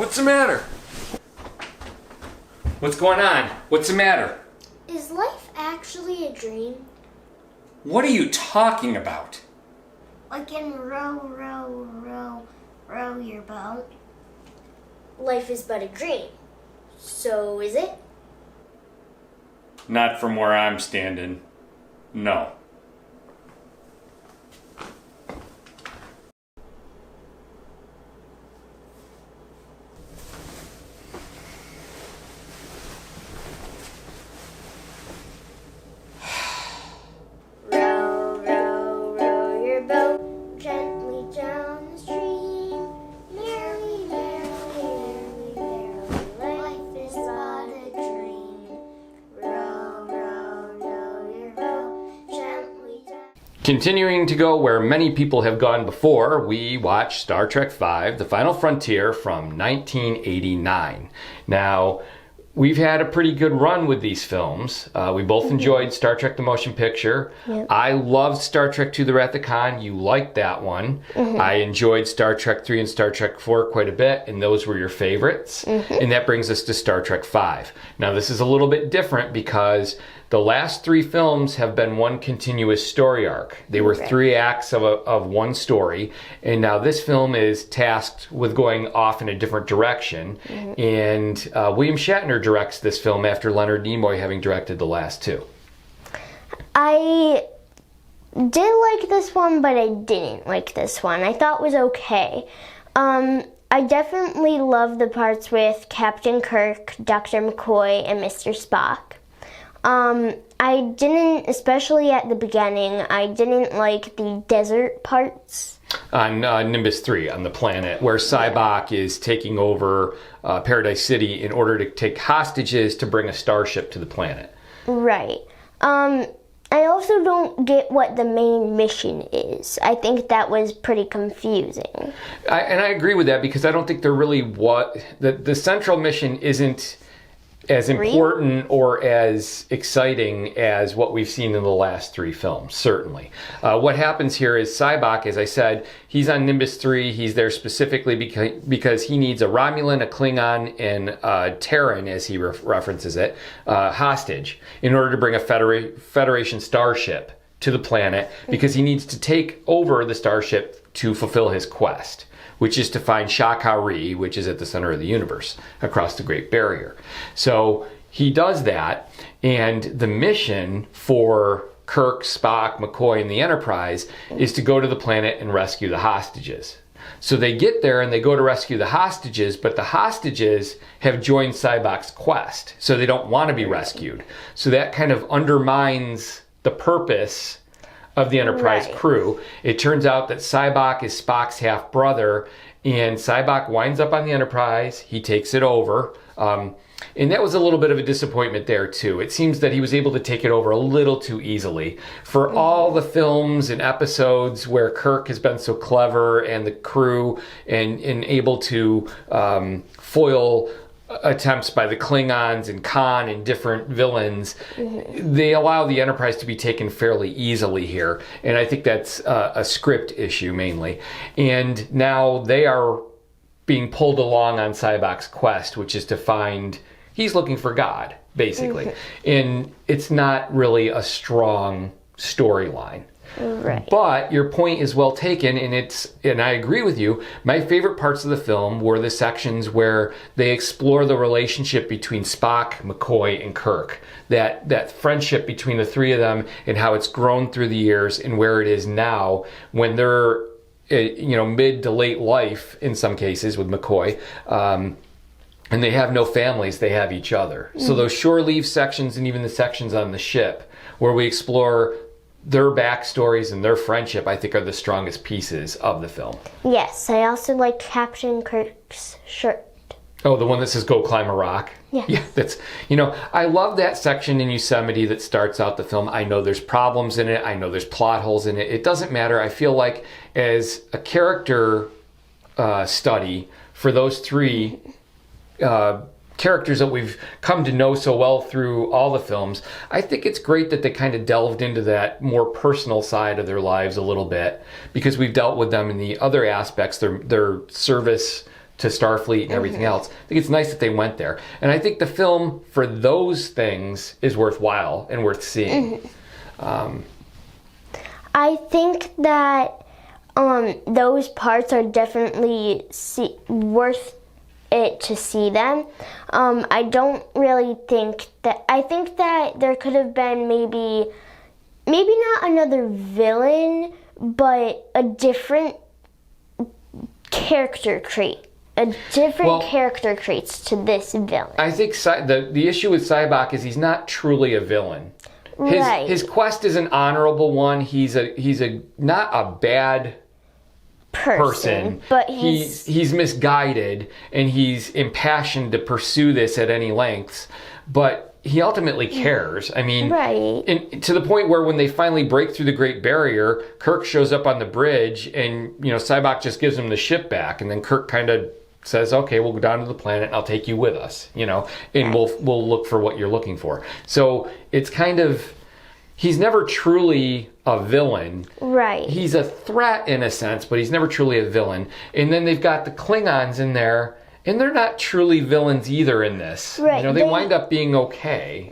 What's the matter? What's going on? What's the matter? Is life actually a dream? What are you talking about? Like in row, row, row, row your boat. Life is but a dream. So is it? Not from where I'm standing. No. Row, row, row your boat gently down the stream. Merrily, merrily, merrily, merrily, life is but a dream. Row, row, row your boat gently down. Continuing to go where many people have gone before, we watched Star Trek V, The Final Frontier from 1989. Now, we've had a pretty good run with these films. We both enjoyed Star Trek The Motion Picture. Yep. I loved Star Trek II The Wrath of Khan. You liked that one. I enjoyed Star Trek 3 and Star Trek 4 quite a bit, and those were your favorites. And that brings us to Star Trek V. Now, this is a little bit different because the last three films have been one continuous story arc. They were 3 acts of one story, and now this film is tasked with going off in a different direction. And William Shatner directs this film after Leonard Nimoy having directed the last 2. I did like this one, but I didn't like this one. I thought it was okay. I definitely love the parts with Captain Kirk, Dr. McCoy, and Mr. Spock. I didn't, especially at the beginning, I didn't like the desert parts. On Nimbus 3, on the planet, where Sybok is taking over Paradise City in order to take hostages to bring a starship to the planet. Right. I also don't get what the main mission is. I think that was pretty confusing. And I agree with that because I don't think they're really the central mission isn't as important or as exciting as what we've seen in the last 3 films, certainly. What happens here is Sybok, as I said, he's on Nimbus 3. He's there specifically because he needs a Romulan, a Klingon, and a Terran, as he references it, hostage in order to bring a Federation starship to the planet because he needs to take over the starship to fulfill his quest, which is to find Shakari, which is at the center of the universe, across the Great Barrier. So he does that, and the mission for Kirk, Spock, McCoy, and the Enterprise is to go to the planet and rescue the hostages. So they get there and they go to rescue the hostages, but the hostages have joined Sybok's quest, so they don't want to be rescued. So that kind of undermines the purpose of the Enterprise crew. It turns out that Sybok is Spock's half-brother, and Sybok winds up on the Enterprise. He takes it over. And that was a little bit of a disappointment there, too. It seems that he was able to take it over a little too easily. For all the films and episodes where Kirk has been so clever and the crew and able to foil attempts by the Klingons and Khan and different villains, they allow the Enterprise to be taken fairly easily here. And I think that's a script issue mainly. And now they are being pulled along on Sybok's quest, which is to find, he's looking for God, basically. And it's not really a strong storyline. Right. But your point is well taken, and I agree with you. My favorite parts of the film were the sections where they explore the relationship between Spock, McCoy, and Kirk. That friendship between the 3 of them and how it's grown through the years and where it is now when they're mid to late life in some cases with McCoy. And they have no families, they have each other. So those shore leave sections and even the sections on the ship where we explore their backstories and their friendship, I think, are the strongest pieces of the film. Yes, I also like Captain Kirk's shirt. Oh, the one that says "Go climb a rock." Yeah, that's I love that section in Yosemite that starts out the film. I know there's problems in it. I know there's plot holes in it. It doesn't matter. I feel like as a character study for those 3 characters that we've come to know so well through all the films, I think it's great that they kind of delved into that more personal side of their lives a little bit, because we've dealt with them in the other aspects, their service to Starfleet and everything else. I think it's nice that they went there. And I think the film, for those things, is worthwhile and worth seeing. I think that those parts are definitely worth it to see them. I don't really think that... I think that there could have been maybe not another villain, but a different character trait. Character traits to this villain. I think the issue with Sybok is he's not truly a villain. His quest is an honorable one. He's not a bad person, but he's misguided, and he's impassioned to pursue this at any lengths, but he ultimately cares. I mean, to the point where when they finally break through the Great Barrier, Kirk shows up on the bridge, and Sybok just gives him the ship back, and then Kirk kind of says, okay, we'll go down to the planet and I'll take you with us, and we'll look for what you're looking for. So it's kind of, he's never truly a villain. Right. He's a threat in a sense, but he's never truly a villain. And then they've got the Klingons in there, and they're not truly villains either in this. Right. They wind up being okay.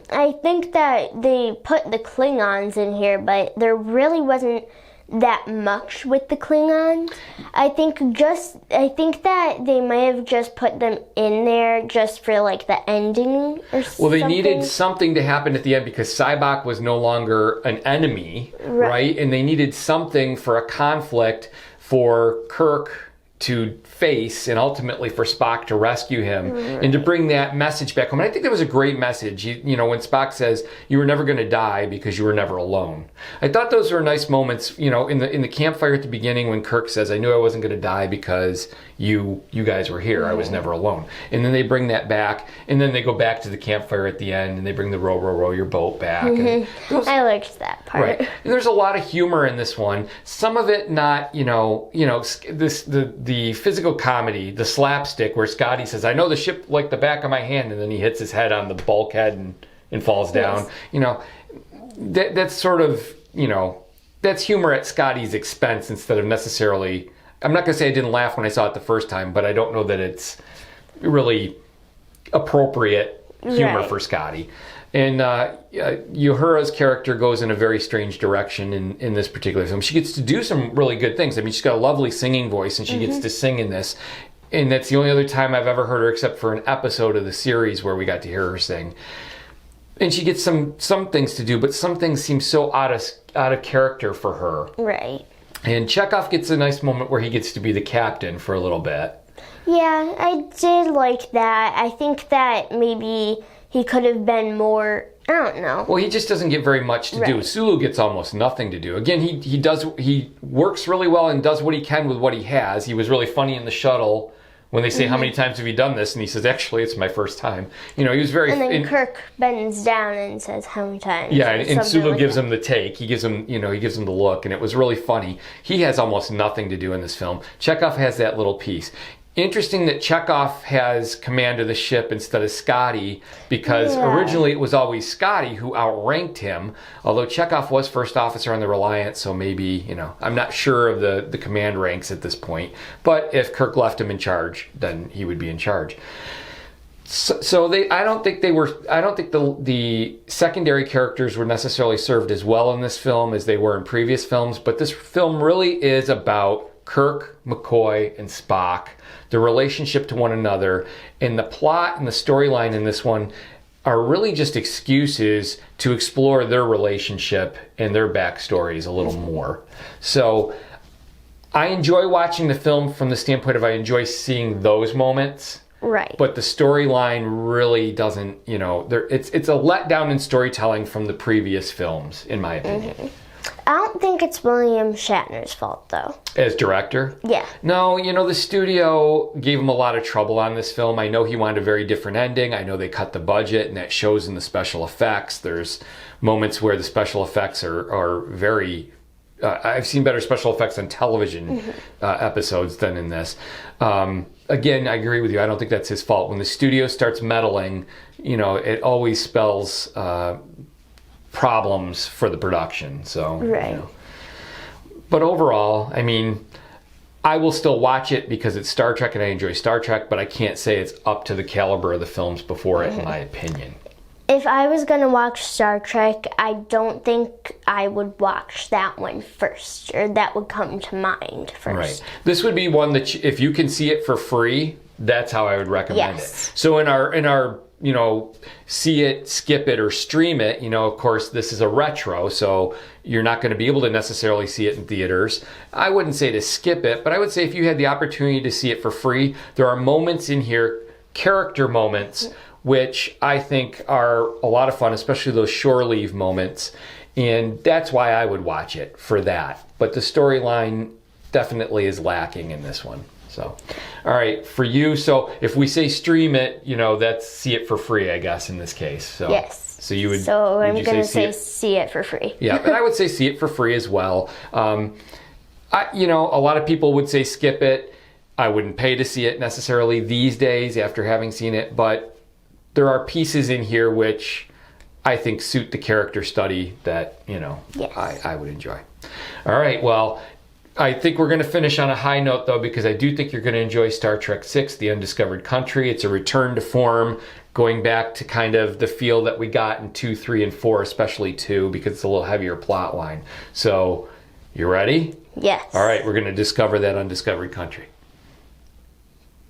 I think that they put the Klingons in here, but there really wasn't that much with the Klingons. I think that they may have just put them in there just for like the ending or something. Well, they needed something to happen at the end because Sybok was no longer an enemy, right? And they needed something for a conflict for Kirk to face, and ultimately for Spock to rescue him, and to bring that message back home. And I think that was a great message. When Spock says, "You were never going to die because you were never alone." I thought those were nice moments. In the campfire at the beginning when Kirk says, "I knew I wasn't going to die because you guys were here. I was never alone." And then they bring that back, and then they go back to the campfire at the end, and they bring the row your boat back. And I liked that part. Right. And there's a lot of humor in this one. Some of it not, the physical comedy, the slapstick, where Scotty says, "I know the ship like the back of my hand," and then he hits his head on the bulkhead and falls down. That's sort of, that's humor at Scotty's expense instead of necessarily... I'm not going to say I didn't laugh when I saw it the first time, but I don't know that it's really appropriate humor for Scotty. And Uhura's character goes in a very strange direction in this particular film. She gets to do some really good things. I mean, she's got a lovely singing voice, and she gets to sing in this. And that's the only other time I've ever heard her, except for an episode of the series where we got to hear her sing. And she gets some things to do, but some things seem so out of character for her. Right. And Chekhov gets a nice moment where he gets to be the captain for a little bit. Yeah, I did like that. I think that maybe he could have been more, I don't know. Well, he just doesn't get very much to do. Sulu gets almost nothing to do. Again, he works really well and does what he can with what he has. He was really funny in the shuttle when they say, "How many times have you done this?" And he says, "Actually, it's my first time." He was very... And then Kirk bends down and says, "How many times?" Yeah, and Sulu gives him the take. He gives him, he gives him the look, and it was really funny. He has almost nothing to do in this film. Chekhov has that little piece. Interesting that Chekhov has command of the ship instead of Scotty, because originally it was always Scotty who outranked him, although Chekhov was first officer on the Reliant, so maybe, I'm not sure of the command ranks at this point, but if Kirk left him in charge, then he would be in charge. So I don't think the secondary characters were necessarily served as well in this film as they were in previous films, but this film really is about Kirk, McCoy, and Spock, the relationship to one another, and the plot and the storyline in this one are really just excuses to explore their relationship and their backstories a little more. So I enjoy watching the film from the standpoint of I enjoy seeing those moments. Right. But the storyline really doesn't, it's a letdown in storytelling from the previous films, in my opinion. I don't think it's William Shatner's fault, though. As director? Yeah. No, the studio gave him a lot of trouble on this film. I know he wanted a very different ending. I know they cut the budget, and that shows in the special effects. There's moments where the special effects are very... I've seen better special effects on television episodes than in this. Again, I agree with you. I don't think that's his fault. When the studio starts meddling, it always spells... problems for the production. So, right. But overall, I mean, I will still watch it because it's Star Trek and I enjoy Star Trek, but I can't say it's up to the caliber of the films before it, in my opinion. If I was going to watch Star Trek, I don't think I would watch that one first, or that would come to mind first. Right. This would be one that if you can see it for free, that's how I would recommend it. So in our see it, skip it, or stream it, of course, this is a retro, so you're not going to be able to necessarily see it in theaters. I wouldn't say to skip it, but I would say if you had the opportunity to see it for free, there are moments in here, character moments, which I think are a lot of fun, especially those shore leave moments. And that's why I would watch it, for that. But the storyline definitely is lacking in this one. So, all right, for you, so if we say stream it, that's see it for free, I guess, in this case. So, yes. So you would. So I'm going to say see it for free. Yeah, but I would say see it for free as well. A lot of people would say skip it. I wouldn't pay to see it necessarily these days after having seen it, but there are pieces in here which I think suit the character study that, yes. I would enjoy. All right, well, I think we're going to finish on a high note, though, because I do think you're going to enjoy Star Trek VI, The Undiscovered Country. It's a return to form, going back to kind of the feel that we got in 2, 3, and 4, especially 2, because it's a little heavier plot line. So, you ready? Yes. All right, we're going to discover that undiscovered country.